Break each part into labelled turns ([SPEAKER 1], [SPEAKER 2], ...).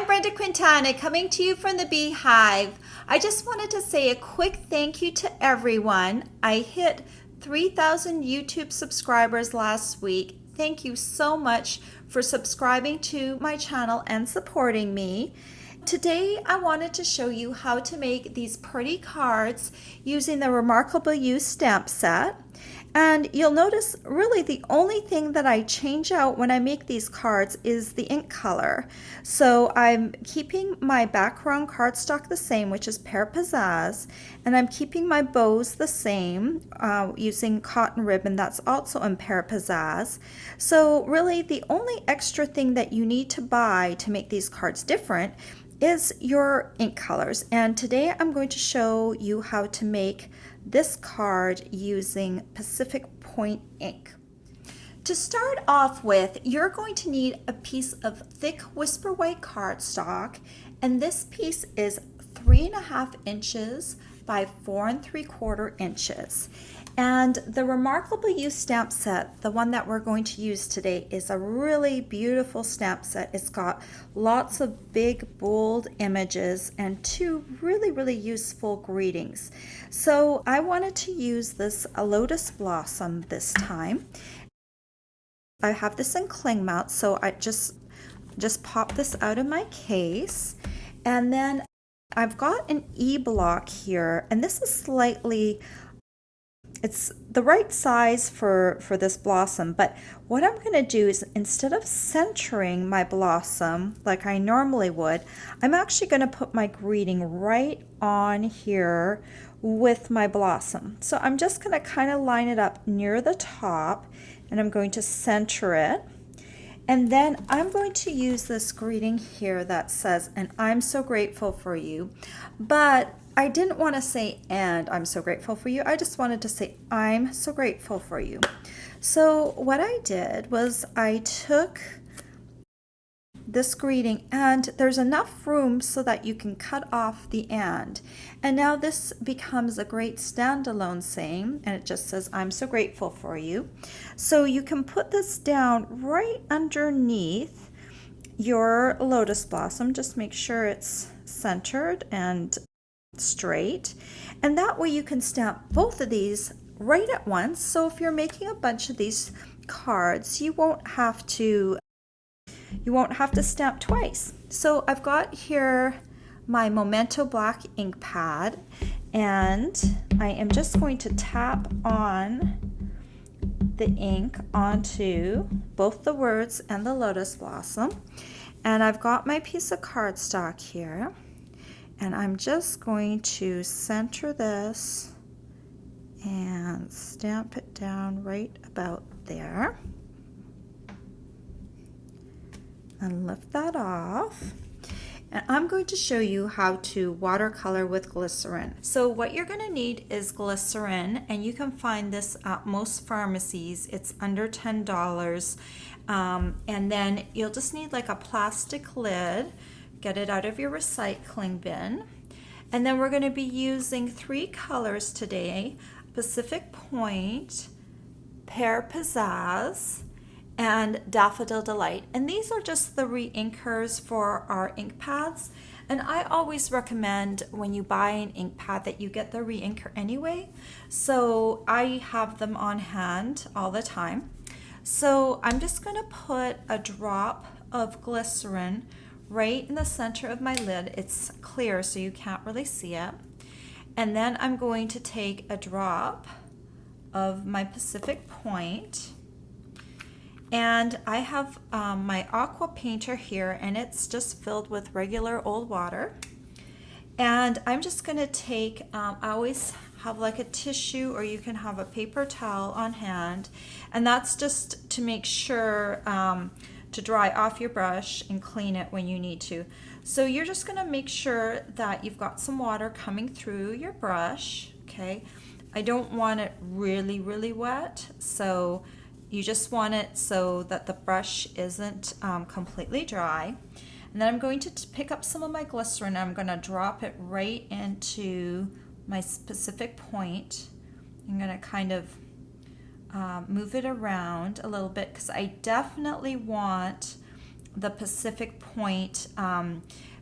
[SPEAKER 1] I'm Brenda Quintana coming to you from the Beehive. I just wanted to say a quick thank you to everyone. I hit 3,000 YouTube subscribers last week. Thank you so much for subscribing to my channel and supporting me. Today I wanted to show you how to make these pretty cards using the Remarkable You stamp set. And you'll notice really the only thing that I change out when I make these cards is the ink color. So I'm keeping my background cardstock the same, which is Pear Pizzazz, and I'm keeping my bows the same using cotton ribbon that's also in Pear Pizzazz. So really the only extra thing that you need to buy to make these cards different is your ink colors. And today I'm going to show you how to make this card using Pacific Point ink. To start off with, you're going to need a piece of thick Whisper White cardstock, and this piece is 3.5 inches by 4 3/4 inches. And the Remarkable You stamp set, the one that we're going to use today, is a really beautiful stamp set. It's got lots of big, bold images and two really useful greetings. So I wanted to use this Lotus blossom this time. I have this in cling mount, so I just pop this out of my case. And then I've got an E-block here, and this is slightly, it's the right size for this blossom, but what I'm going to do is, instead of centering my blossom like I normally would, I'm actually going to put my greeting right on here with my blossom. So I'm just going to kind of line it up near the top, and I'm going to center it. And then I'm going to use this greeting here that says, "And I'm so grateful for you." But I didn't want to say, "And I'm so grateful for you." I just wanted to say, "I'm so grateful for you." So what I did was I took this greeting, and there's enough room so that you can cut off the "and." And now this becomes a great standalone saying, and it just says, "I'm so grateful for you." So you can put this down right underneath your lotus blossom. Just make sure it's centered and straight, and that way you can stamp both of these right at once. So if you're making a bunch of these cards, you won't have to stamp twice. So I've got here my Memento black ink pad, and I am just going to tap on the ink onto both the words and the lotus blossom. And I've got my piece of cardstock here, and I'm just going to center this and stamp it down right about there. And lift that off. And I'm going to show you how to watercolor with glycerin. So what you're going to need is glycerin, and you can find this at most pharmacies. It's under $10. And then you'll just need like a plastic lid. Get it out of your recycling bin. And then we're going to be using 3 colors today: Pacific Point, Pear Pizzazz, and Daffodil Delight. And these are just the re-inkers for our ink pads. And I always recommend when you buy an ink pad that you get the re-inker anyway. So I have them on hand all the time. So I'm just going to put a drop of glycerin right in the center of my lid. It's clear so you can't really see it. And then I'm going to take a drop of my Pacific Point. And I have my aqua painter here, and it's just filled with regular old water. And I'm just going to take, I always have like a tissue, or you can have a paper towel on hand, and that's just to make sure to dry off your brush and clean it when you need to. So you're just going to make sure that you've got some water coming through your brush. Okay, I don't want it really wet, so you just want it so that the brush isn't completely dry. And then I'm going to pick up some of my glycerin. I'm going to drop it right into my Pacific Point. I'm going to kind of move it around a little bit, because I definitely want the Pacific Point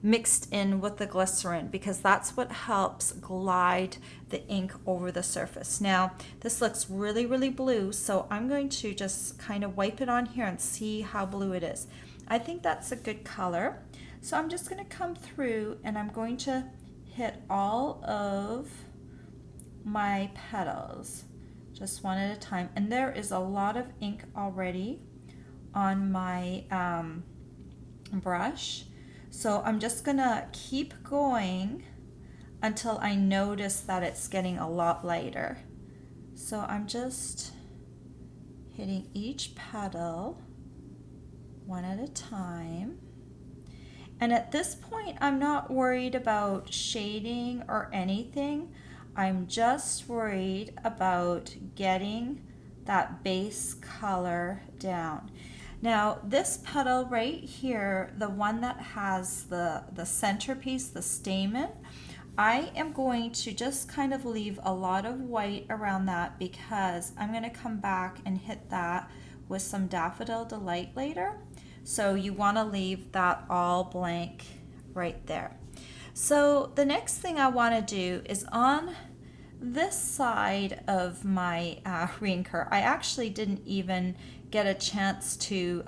[SPEAKER 1] mixed in with the glycerin, because that's what helps glide the ink over the surface. Now this looks really, really blue, so I'm going to just kind of wipe it on here and see how blue it is. I think that's a good color. So I'm just going to come through and I'm going to hit all of my petals just one at a time. And there is a lot of ink already on my brush. So I'm just going to keep going until I notice that it's getting a lot lighter. So I'm just hitting each petal one at a time. And at this point, I'm not worried about shading or anything. I'm just worried about getting that base color down. Now, this petal right here, the one that has the centerpiece, the stamen, I am going to just kind of leave a lot of white around that, because I'm going to come back and hit that with some Daffodil Delight later. So you want to leave that all blank right there. So the next thing I want to do is on this side of my reinker, I actually didn't even get a chance to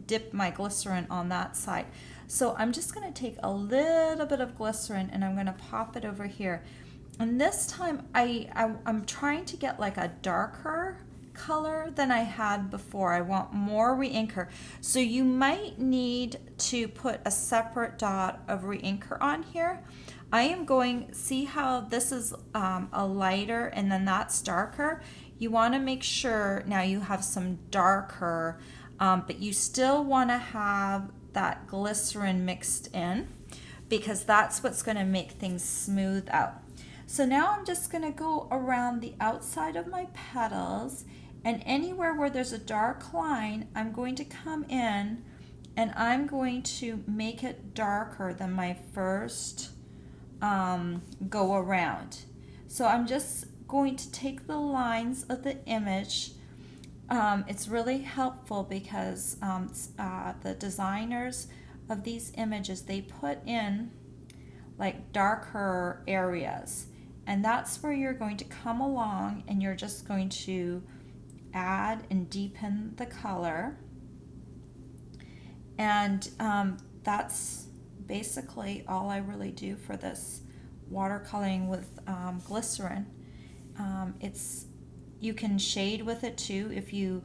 [SPEAKER 1] dip my glycerin on that side. So I'm just going to take a little bit of glycerin and I'm going to pop it over here. And this time I'm trying to get like a darker color than I had before. I want more reinker. So you might need to put a separate dot of reinker on here. I am going, see how this is a lighter and then that's darker? You want to make sure now you have some darker, but you still want to have that glycerin mixed in, because that's what's going to make things smooth out. So now I'm just going to go around the outside of my petals, and anywhere where there's a dark line, I'm going to come in and I'm going to make it darker than my first go around. So I'm just going to take the lines of the image. It's really helpful because the designers of these images, they put in like darker areas, and that's where you're going to come along and you're just going to add and deepen the color. And that's basically all I really do for this watercoloring with glycerin. You can shade with it too if you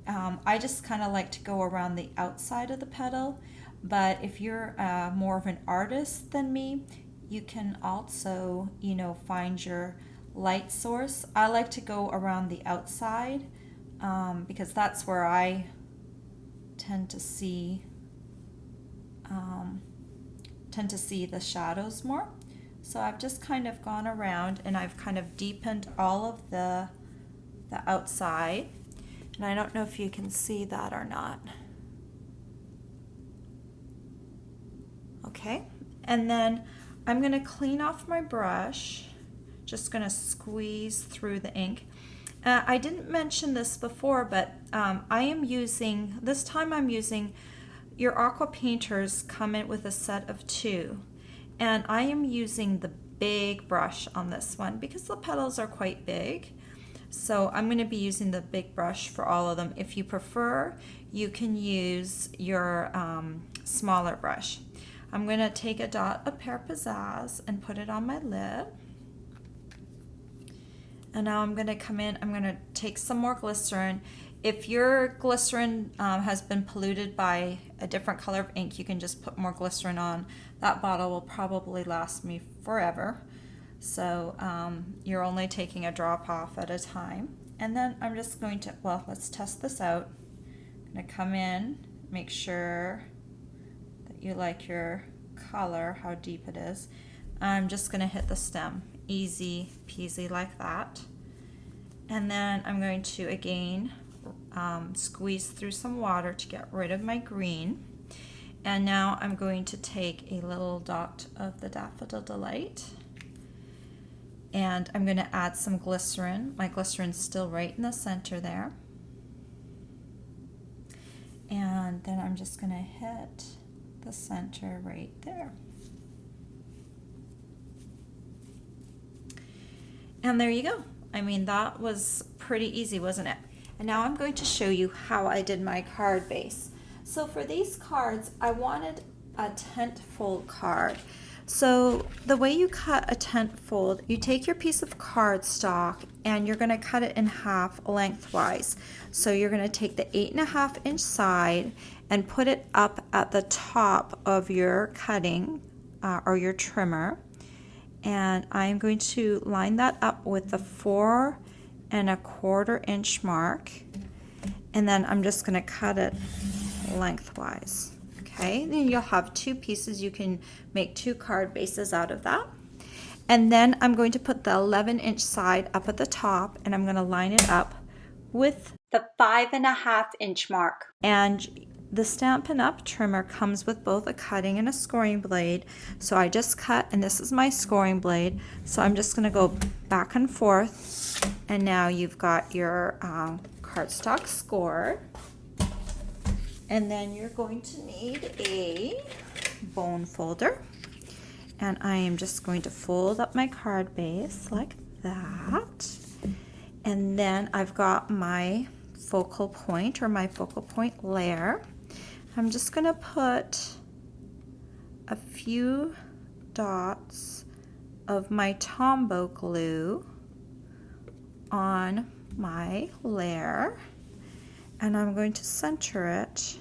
[SPEAKER 1] I just kind of like to go around the outside of the petal, but if you're more of an artist than me, you can also, you know, find your light source. I like to go around the outside because that's where I tend to see the shadows more. So I've just kind of gone around and I've kind of deepened all of the outside, and I don't know if you can see that or not. Okay, and then I'm going to clean off my brush, just going to squeeze through the ink. I didn't mention this before, but I am using, this time I'm using, your aqua painters come in with a set of 2, and I am using the big brush on this one because the petals are quite big. So I'm going to be using the big brush for all of them. If you prefer, you can use your smaller brush. I'm going to take a dot of Pear Pizzazz and put it on my lid. And now I'm going to come in, I'm going to take some more glycerin. If your glycerin has been polluted by a different color of ink, you can just put more glycerin on. That bottle will probably last me forever. So you're only taking a drop off at a time. And then I'm just going to, well, let's test this out. I'm going to come in, make sure that you like your color, how deep it is. I'm just going to hit the stem. Easy peasy like that. And then I'm going to again squeeze through some water to get rid of my green. And now I'm going to take a little dot of the Daffodil Delight, and I'm going to add some glycerin. My glycerin's still right in the center there. And then I'm just going to hit the center right there. And there you go. I mean, that was pretty easy, wasn't it? And now I'm going to show you how I did my card base. So for these cards, I wanted a tent fold card. So the way you cut a tent fold, you take your piece of cardstock and you're going to cut it in half lengthwise. So you're going to take the 8.5 inch side and put it up at the top of your cutting or your trimmer. And I'm going to line that up with the 4.25 inch mark. And then I'm just going to cut it lengthwise. Okay, then you'll have two pieces. You can make two card bases out of that. And then I'm going to put the 11 inch side up at the top and I'm going to line it up with the 5.5 inch mark. And the Stampin' Up! Trimmer comes with both a cutting and a scoring blade. So I just cut, and this is my scoring blade. So I'm just going to go back and forth. And now you've got your cardstock scored. And then you're going to need a bone folder. And I am just going to fold up my card base like that. And then I've got my focal point or my focal point layer. I'm just going to put a few dots of my Tombow glue on my layer. And I'm going to center it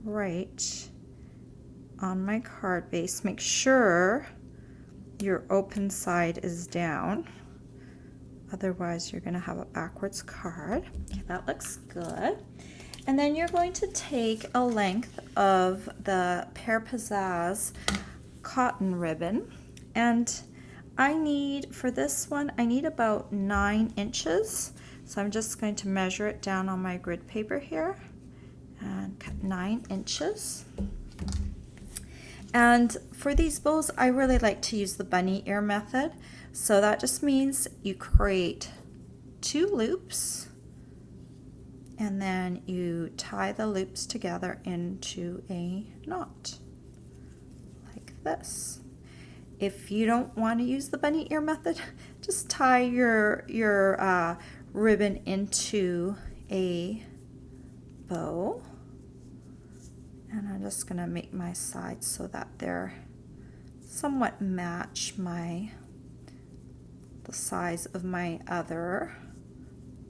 [SPEAKER 1] right on my card base. Make sure your open side is down. Otherwise, you're going to have a backwards card. Okay, that looks good. And then you're going to take a length of the Pear Pizzazz cotton ribbon. And I need, for this one, I need about 9 inches. So I'm just going to measure it down on my grid paper here and cut 9 inches. And for these bows, I really like to use the bunny ear method. So that just means you create 2 loops and then you tie the loops together into a knot like this. If you don't want to use the bunny ear method, just tie your ribbon into a bow. And I'm just going to make my sides so that they're somewhat match the size of my other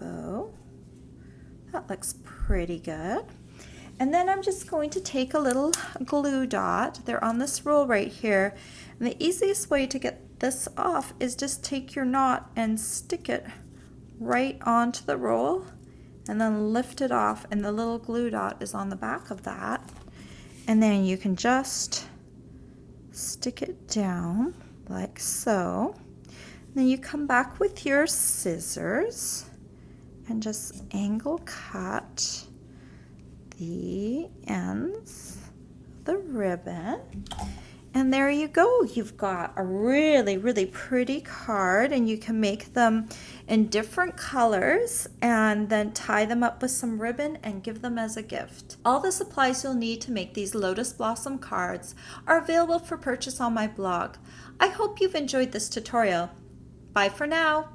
[SPEAKER 1] bow. That looks pretty good. And then I'm just going to take a little glue dot. They're on this roll right here. And the easiest way to get this off is just take your knot and stick it right onto the roll and then lift it off, and the little glue dot is on the back of that. And then you can just stick it down like so. And then you come back with your scissors and just angle cut the ends of the ribbon. And there you go. You've got a really, really pretty card, and you can make them in different colors and then tie them up with some ribbon and give them as a gift. All the supplies you'll need to make these Lotus Blossom cards are available for purchase on my blog. I hope you've enjoyed this tutorial. Bye for now.